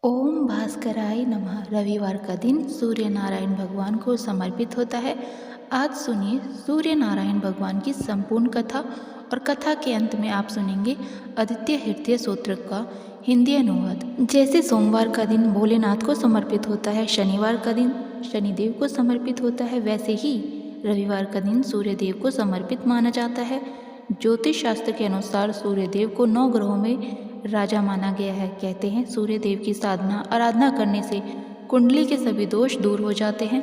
ओम भास्कराय नमः। रविवार का दिन सूर्य नारायण भगवान को समर्पित होता है। आज सुनिए सूर्य नारायण भगवान की संपूर्ण कथा और कथा के अंत में आप सुनेंगे आदित्य हृदय सूत्र का हिंदी अनुवाद। जैसे सोमवार का दिन भोलेनाथ को समर्पित होता है, शनिवार का दिन शनिदेव को समर्पित होता है, वैसे ही रविवार का दिन सूर्यदेव को समर्पित माना जाता है। ज्योतिष शास्त्र के अनुसार सूर्यदेव को 9 ग्रहों में राजा माना गया है। कहते हैं सूर्य देव की साधना आराधना करने से कुंडली के सभी दोष दूर हो जाते हैं।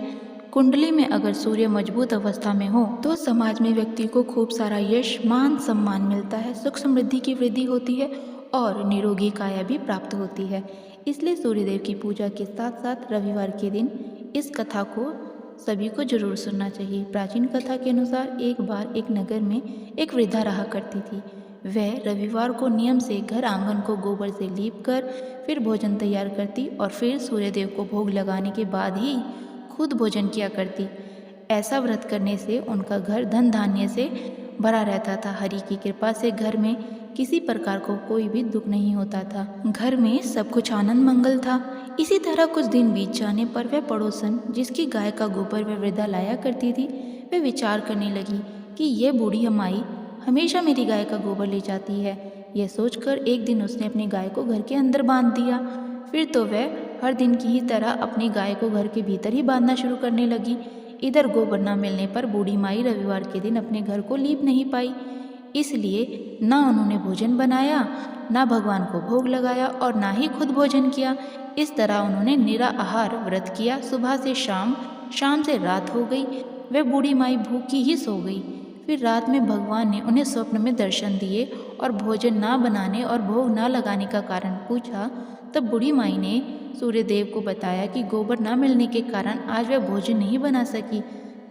कुंडली में अगर सूर्य मजबूत अवस्था में हो तो समाज में व्यक्ति को खूब सारा यश मान सम्मान मिलता है, सुख समृद्धि की वृद्धि होती है और निरोगी काया भी प्राप्त होती है। इसलिए सूर्यदेव की पूजा के साथ साथ रविवार के दिन इस कथा को सभी को जरूर सुनना चाहिए। प्राचीन कथा के अनुसार एक बार एक नगर में एक वृद्धा रहा करती थी। वह रविवार को नियम से घर आंगन को गोबर से लीप कर फिर भोजन तैयार करती और फिर सूर्यदेव को भोग लगाने के बाद ही खुद भोजन किया करती। ऐसा व्रत करने से उनका घर धन धान्य से भरा रहता था। हरि की कृपा से घर में किसी प्रकार को कोई भी दुख नहीं होता था। घर में सब कुछ आनंद मंगल था। इसी तरह कुछ दिन बीत जाने पर वह पड़ोसन जिसकी गाय का गोबर वह वृद्धा लाया करती थी, वह विचार करने लगी कि यह बूढ़ी अमाई हमेशा मेरी गाय का गोबर ले जाती है। यह सोचकर एक दिन उसने अपनी गाय को घर के अंदर बांध दिया। फिर तो वह हर दिन की ही तरह अपनी गाय को घर के भीतर ही बांधना शुरू करने लगी। इधर गोबर न मिलने पर बूढ़ी माई रविवार के दिन अपने घर को लीप नहीं पाई। इसलिए ना उन्होंने भोजन बनाया, ना भगवान को भोग लगाया और ना ही खुद भोजन किया। इस तरह उन्होंने निराहार व्रत किया। सुबह से शाम, शाम से रात हो गई। वह बूढ़ी माई भूखी ही सो गई। फिर रात में भगवान ने उन्हें स्वप्न में दर्शन दिए और भोजन ना बनाने और भोग ना लगाने का कारण पूछा। तब बूढ़ी माई ने सूर्यदेव को बताया कि गोबर ना मिलने के कारण आज वह भोजन नहीं बना सकी।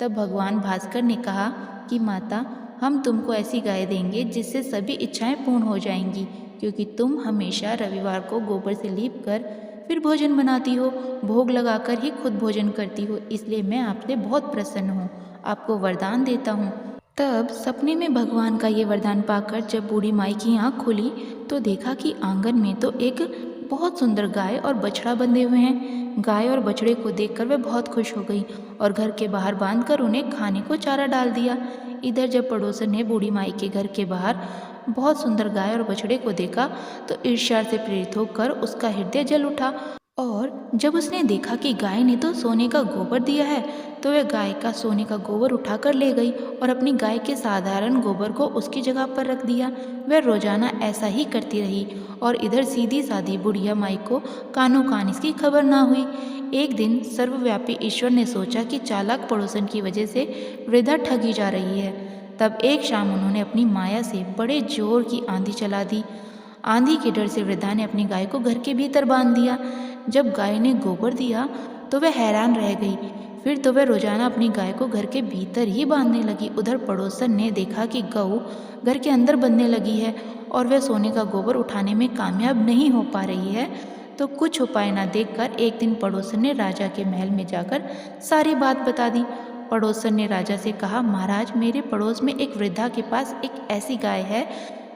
तब भगवान भास्कर ने कहा कि माता, हम तुमको ऐसी गाय देंगे जिससे सभी इच्छाएं पूर्ण हो जाएंगी, क्योंकि तुम हमेशा रविवार को गोबर से लीप कर फिर भोजन बनाती हो, भोग लगाकर ही खुद भोजन करती हो। इसलिए मैं आपसे बहुत प्रसन्न हूँ, आपको वरदान देता हूँ। तब सपने में भगवान का ये वरदान पाकर जब बूढ़ी माई की आँख खुली तो देखा कि आंगन में तो एक बहुत सुंदर गाय और बछड़ा बंधे हुए हैं। गाय और बछड़े को देखकर वह बहुत खुश हो गई और घर के बाहर बांधकर उन्हें खाने को चारा डाल दिया। इधर जब पड़ोसन ने बूढ़ी माई के घर के बाहर बहुत सुंदर गाय और बछड़े को देखा तो ईर्ष्या से प्रेरित होकर उसका हृदय जल उठा और जब उसने देखा कि गाय ने तो सोने का गोबर दिया है तो वह गाय का सोने का गोबर उठाकर ले गई और अपनी गाय के साधारण गोबर को उसकी जगह पर रख दिया। वह रोजाना ऐसा ही करती रही और इधर सीधी सादी बुढ़िया माई को कानों कान इसकी खबर ना हुई। एक दिन सर्वव्यापी ईश्वर ने सोचा कि चालाक पड़ोसन की वजह से वृद्धा ठगी जा रही है। तब एक शाम उन्होंने अपनी माया से बड़े जोर की आंधी चला दी। आंधी के डर से वृद्धा ने अपनी गाय को घर के भीतर बांध दिया। जब गाय ने गोबर दिया तो वह हैरान रह गई। फिर तो वह रोजाना अपनी गाय को घर के भीतर ही बांधने लगी। उधर पड़ोसन ने देखा कि गऊ घर के अंदर बंधने लगी है और वह सोने का गोबर उठाने में कामयाब नहीं हो पा रही है, तो कुछ उपाय न देखकर एक दिन पड़ोसन ने राजा के महल में जाकर सारी बात बता दी। पड़ोसन ने राजा से कहा, महाराज, मेरे पड़ोस में एक वृद्धा के पास एक ऐसी गाय है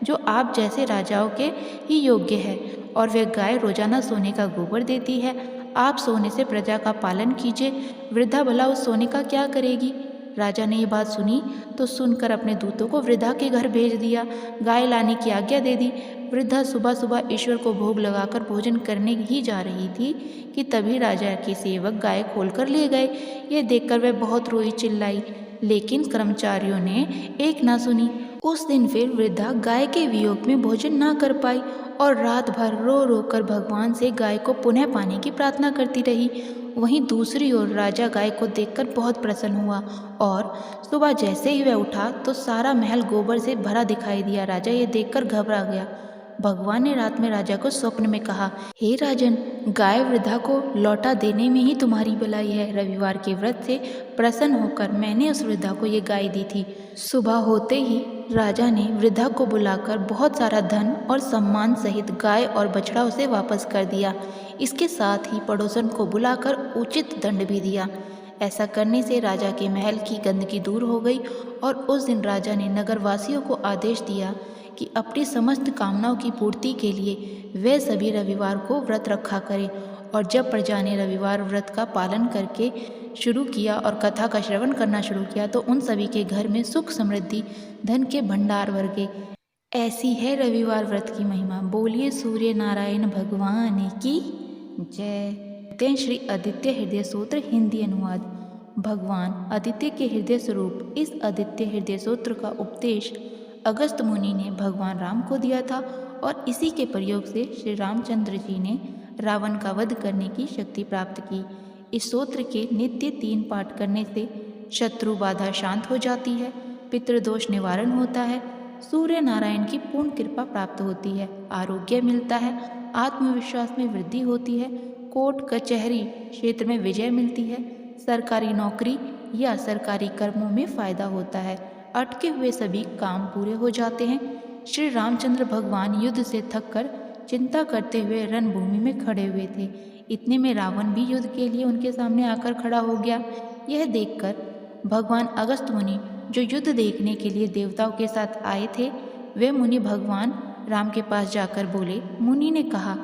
जो आप जैसे राजाओं के ही योग्य है और वह गाय रोजाना सोने का गोबर देती है। आप सोने से प्रजा का पालन कीजिए। वृद्धा भला उस सोने का क्या करेगी? राजा ने ये बात सुनी तो सुनकर अपने दूतों को वृद्धा के घर भेज दिया। गाय लाने की आज्ञा दे दी। वृद्धा सुबह सुबह ईश्वर को भोग लगाकर भोजन करने ही जा रही थी कि तभी राजा के सेवक गाय खोलकर ले गए। ये देखकर वह बहुत रोई चिल्लाई, लेकिन कर्मचारियों ने एक ना सुनी। उस दिन फिर वृद्धा गाय के वियोग में भोजन ना कर पाई और रात भर रो रो कर भगवान से गाय को पुनः पाने की प्रार्थना करती रही। वहीं दूसरी ओर राजा गाय को देखकर बहुत प्रसन्न हुआ और सुबह जैसे ही वह उठा तो सारा महल गोबर से भरा दिखाई दिया। राजा ये देखकर घबरा गया। भगवान ने रात में राजा को स्वप्न में कहा, हे राजन, गाय वृद्धा को लौटा देने में ही तुम्हारी भलाई है। रविवार के व्रत से प्रसन्न होकर मैंने उस वृद्धा को ये गाय दी थी। सुबह होते ही राजा ने वृद्धा को बुलाकर बहुत सारा धन और सम्मान सहित गाय और बछड़ा उसे वापस कर दिया। इसके साथ ही पड़ोसन को बुलाकर उचित दंड भी दिया। ऐसा करने से राजा के महल की गंदगी दूर हो गई और उस दिन राजा ने नगरवासियों को आदेश दिया कि अपनी समस्त कामनाओं की पूर्ति के लिए वे सभी रविवार को व्रत रखा करें। और जब प्रजा ने रविवार व्रत का पालन करके शुरू किया और कथा का श्रवण करना शुरू किया तो उन सभी के घर में सुख समृद्धि धन के भंडार भर गए। ऐसी है रविवार व्रत की महिमा। बोलिए सूर्य नारायण भगवान की जय। श्री आदित्य हृदय सूत्र हिंदी अनुवाद। भगवान आदित्य के हृदय स्वरूप इस आदित्य हृदय सूत्र का उपदेश अगस्त मुनि ने भगवान राम को दिया था और इसी के प्रयोग से श्री रामचंद्र जी ने रावण का वध करने की शक्ति प्राप्त की। इस सूत्र के नित्य 3 पाठ करने से शत्रु बाधा शांत हो जाती है, पितृदोष निवारण होता है, सूर्य नारायण की पूर्ण कृपा प्राप्त होती है, आरोग्य मिलता है, आत्मविश्वास में वृद्धि होती है, कोर्ट कचहरी क्षेत्र में विजय मिलती है, सरकारी नौकरी या सरकारी कर्मों में फायदा होता है, अटके हुए सभी काम पूरे हो जाते हैं। श्री रामचंद्र भगवान युद्ध से थककर चिंता करते हुए रणभूमि में खड़े हुए थे। इतने में रावण भी युद्ध के लिए उनके सामने आकर खड़ा हो गया। यह देखकर भगवान अगस्त मुनि, जो युद्ध देखने के लिए देवताओं के साथ आए थे, वे मुनि भगवान राम के पास जाकर बोले। मुनि ने कहा,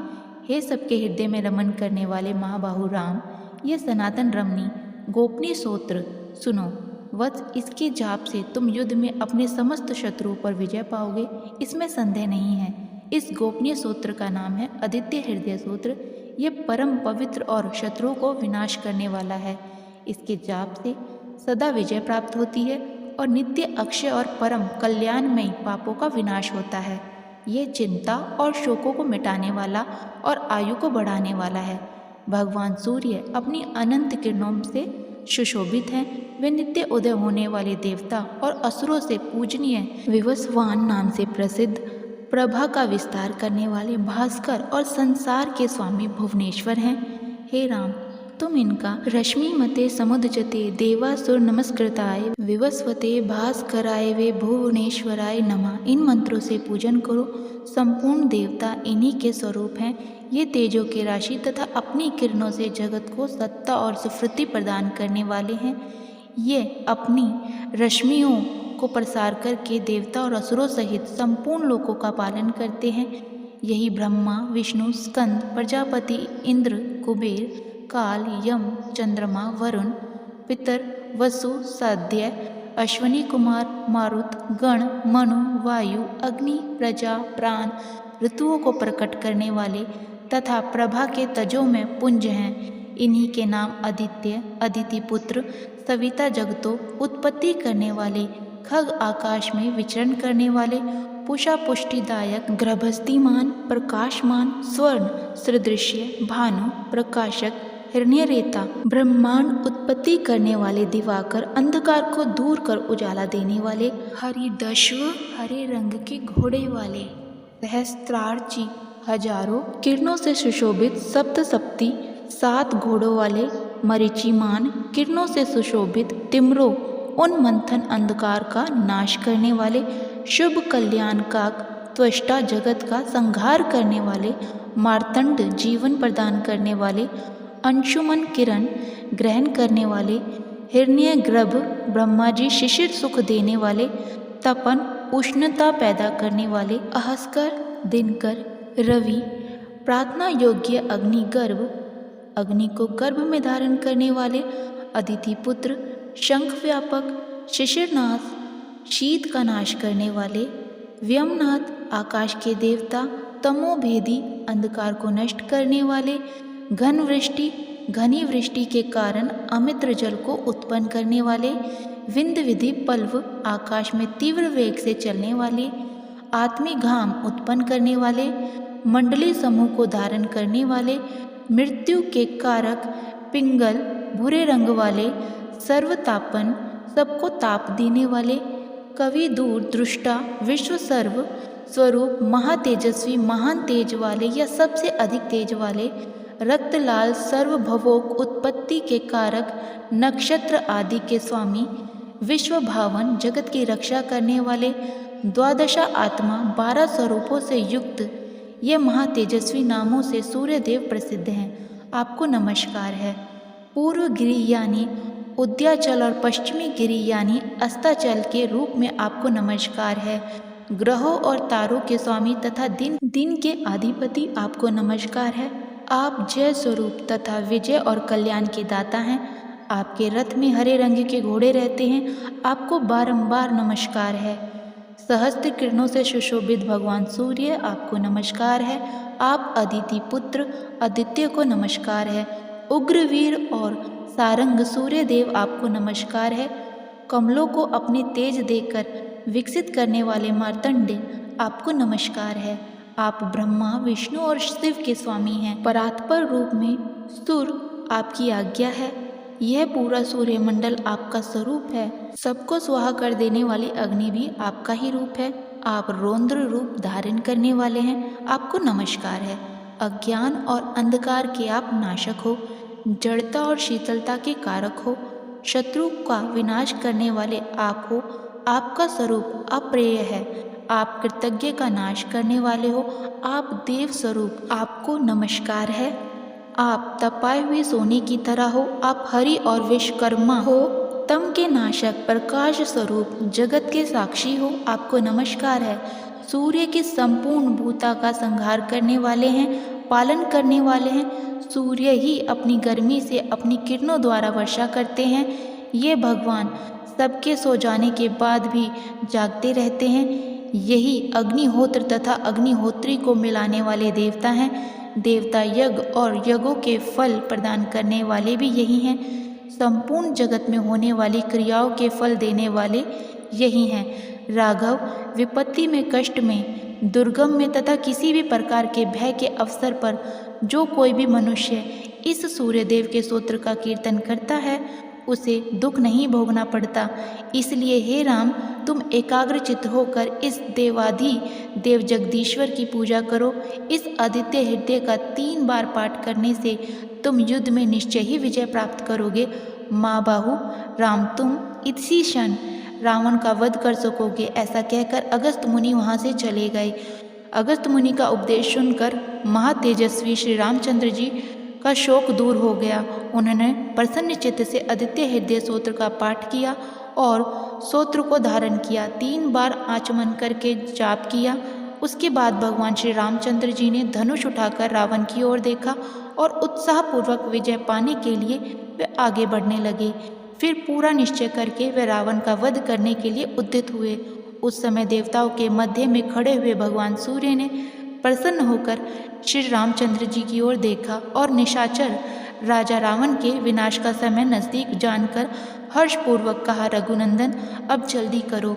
हे सबके हृदय में रमन करने वाले महाबाहु राम, ये सनातन रमणी गोपनीय सूत्र सुनो। वत्स, इसके जाप से तुम युद्ध में अपने समस्त शत्रुओं पर विजय पाओगे, इसमें संदेह नहीं है। इस गोपनीय सूत्र का नाम है आदित्य हृदय सूत्र। ये परम पवित्र और शत्रुओं को विनाश करने वाला है। इसके जाप से सदा विजय प्राप्त होती है और नित्य अक्षय और परम कल्याणमयी पापों का विनाश होता है। ये चिंता और शोकों को मिटाने वाला और आयु को बढ़ाने वाला है। भगवान सूर्य अपनी अनंत किरणों से सुशोभित हैं। वे नित्य उदय होने वाले देवता और असुरों से पूजनीय विवस्वान नाम से प्रसिद्ध, प्रभा का विस्तार करने वाले भास्कर और संसार के स्वामी भुवनेश्वर हैं। हे राम, तुम इनका रश्मि मते समुदजते देवासुर नमस्कृताय विवस्वते भास्कराय वे भुवनेश्वराय नमः, इन मंत्रों से पूजन करो। संपूर्ण देवता इन्हीं के स्वरूप हैं। ये तेजों के राशि तथा अपनी किरणों से जगत को सत्ता और सुफृति प्रदान करने वाले हैं। ये अपनी रश्मियों को प्रसार करके देवता और असुरों सहित संपूर्ण लोकों का पालन करते हैं। यही ब्रह्मा, विष्णु, स्कंद, प्रजापति, इंद्र, कुबेर, काल, यम, चंद्रमा, वरुण, पितर, वसु, साध्य, अश्वनी कुमार, मारुत, गण, मनु, वायु, अग्नि, प्रजा, प्राण, ऋतुओं को प्रकट करने वाले तथा प्रभा के तजों में पुंज हैं। इन्हीं के नाम आदित्य, अदिति पुत्र, सविता जगतों उत्पत्ति करने वाले, खग आकाश में विचरण करने वाले, पुषा पुष्टिदायक, गर्भस्तिमान, प्रकाशमान, स्वर्ण सदृश्य, भानु, प्रकाशक, हिरण्यरेता, ब्रह्मांड उत्पत्ति करने वाले, दिवाकर, अंधकार को दूर कर उजाला देने वाले, हरिदश्व, हरे रंग के घोड़े वाले, सहस्त्रार्ची, हजारों किरणों से सुशोभित, सप्तसप्ती, 7 घोड़ों वाले, मरीचिमान, किरणों से सुशोभित, तिमरो, उन मंथन अंधकार का नाश करने वाले, शुभ कल्याण काक, त्वष्टा जगत का संहार करने वाले, मार्तंड, जीवन प्रदान करने वाले, अंशुमन किरण ग्रहण करने वाले, हिरण्य गर्भ, ब्रह्मा जी शिशिर सुख देने वाले, तपन उष्णता पैदा करने वाले, अहस्कर, दिनकर, रवि, प्रार्थना योग्य अग्नि गर्भ, अग्नि को गर्भ में धारण करने वाले, अदिति पुत्र, शंख व्यापक, शिशिरनाथ, शीत का नाश करने वाले, व्यमनाथ, आकाश के देवता, तमोभेदी, अंधकार को नष्ट करने वाले, घन वृष्टि, घनी वृष्टि के कारण अमित्र जल को उत्पन्न करने वाले, विंद विधि पल्व, आकाश में तीव्र वेग से चलने वाले, आत्मी घाम उत्पन्न करने वाले, मंडली समूह को धारण करने वाले, मृत्यु के कारक, पिंगल, भूरे रंग वाले, सर्वतापन, सबको ताप देने वाले, कवि दूर दृष्टा, विश्व सर्व स्वरूप, महातेजस्वी, महान तेज वाले या सबसे अधिक तेज वाले, रक्तलाल, सर्वभवोक, उत्पत्ति के कारक, नक्षत्र आदि के स्वामी, विश्व भावन, जगत की रक्षा करने वाले, द्वादशा आत्मा, 12 स्वरूपों से युक्त, ये महातेजस्वी नामों से सूर्यदेव प्रसिद्ध हैं। आपको नमस्कार है। पूर्व गिरि यानी उद्याचल और पश्चिमी गिरि यानी अस्ताचल के रूप में आपको नमस्कार है। ग्रहों और तारों के स्वामी तथा दिन के अधिपति आपको नमस्कार है। आप जय स्वरूप तथा विजय और कल्याण के दाता हैं। आपके रथ में हरे रंग के घोड़े रहते हैं। आपको बारंबार नमस्कार है। सहस्त्र किरणों से सुशोभित भगवान सूर्य आपको नमस्कार है। आप अदिति पुत्र आदित्य को नमस्कार है। उग्रवीर और सारंग सूर्य देव आपको नमस्कार है। कमलों को अपने तेज देकर विकसित करने वाले मार्तंड आपको नमस्कार है। आप ब्रह्मा विष्णु और शिव के स्वामी हैं। परात्पर रूप में सूर्य आपकी आज्ञा है। यह पूरा सूर्यमंडल आपका स्वरूप है। सबको स्वाहा कर देने वाली अग्नि भी आपका ही रूप है। आप रौद्र रूप धारण करने वाले हैं। आपको नमस्कार है। अज्ञान और अंधकार के आप नाशक हो। जड़ता और शीतलता के कारक हो। शत्रु का विनाश करने वाले आप हो। आपका स्वरूप अप्रेय है। आप कृतज्ञ का नाश करने वाले हो। आप देव स्वरूप आपको नमस्कार है। आप तपाए हुए सोने की तरह हो। आप हरि और विश्वकर्मा हो। तम के नाशक प्रकाश स्वरूप जगत के साक्षी हो। आपको नमस्कार है। सूर्य के संपूर्ण भूता का संहार करने वाले हैं, पालन करने वाले हैं। सूर्य ही अपनी गर्मी से अपनी किरणों द्वारा वर्षा करते हैं। ये भगवान सबके सो जाने के बाद भी जागते रहते हैं। यही अग्निहोत्र तथा अग्निहोत्री को मिलाने वाले देवता हैं। देवता यज्ञ और यज्ञों के फल प्रदान करने वाले भी यही हैं। संपूर्ण जगत में होने वाली क्रियाओं के फल देने वाले यही हैं। राघव विपत्ति में, कष्ट में, दुर्गम में तथा किसी भी प्रकार के भय के अवसर पर जो कोई भी मनुष्य इस सूर्यदेव के स्तोत्र का कीर्तन करता है उसे दुख नहीं भोगना पड़ता। इसलिए हे राम, तुम एकाग्रचित्त होकर इस देवाधि देव जगदीश्वर की पूजा करो। इस आदित्य हृदय का 3 बार पाठ करने से तुम युद्ध में निश्चय ही विजय प्राप्त करोगे। माँ बाहु राम, तुम इसी क्षण रावण का वध कर सकोगे। ऐसा कहकर अगस्त मुनि वहाँ से चले गए। अगस्त मुनि का उपदेश सुनकर महातेजस्वी श्री रामचंद्र जी का शोक दूर हो गया। उन्होंने प्रसन्न चित्त से आदित्य हृदय स्तोत्र का पाठ किया और स्तोत्र को धारण किया। 3 बार आचमन करके जाप किया। उसके बाद भगवान श्री रामचंद्र जी ने धनुष उठाकर रावण की ओर देखा और उत्साहपूर्वक विजय पाने के लिए वे आगे बढ़ने लगे। फिर पूरा निश्चय करके वे रावण का वध करने के लिए उद्यत हुए। उस समय देवताओं के मध्य में खड़े हुए भगवान सूर्य ने प्रसन्न होकर श्री रामचंद्र जी की ओर देखा और निशाचर राजा रावण के विनाश का समय नज़दीक जानकर हर्षपूर्वक कहा, रघुनंदन अब जल्दी करो।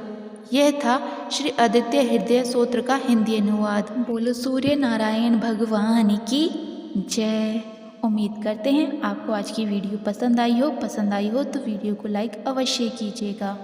यह था श्री आदित्य हृदय स्तोत्र का हिंदी अनुवाद। बोलो सूर्य नारायण भगवान की जय। उम्मीद करते हैं आपको आज की वीडियो पसंद आई हो। पसंद आई हो तो वीडियो को लाइक अवश्य कीजिएगा।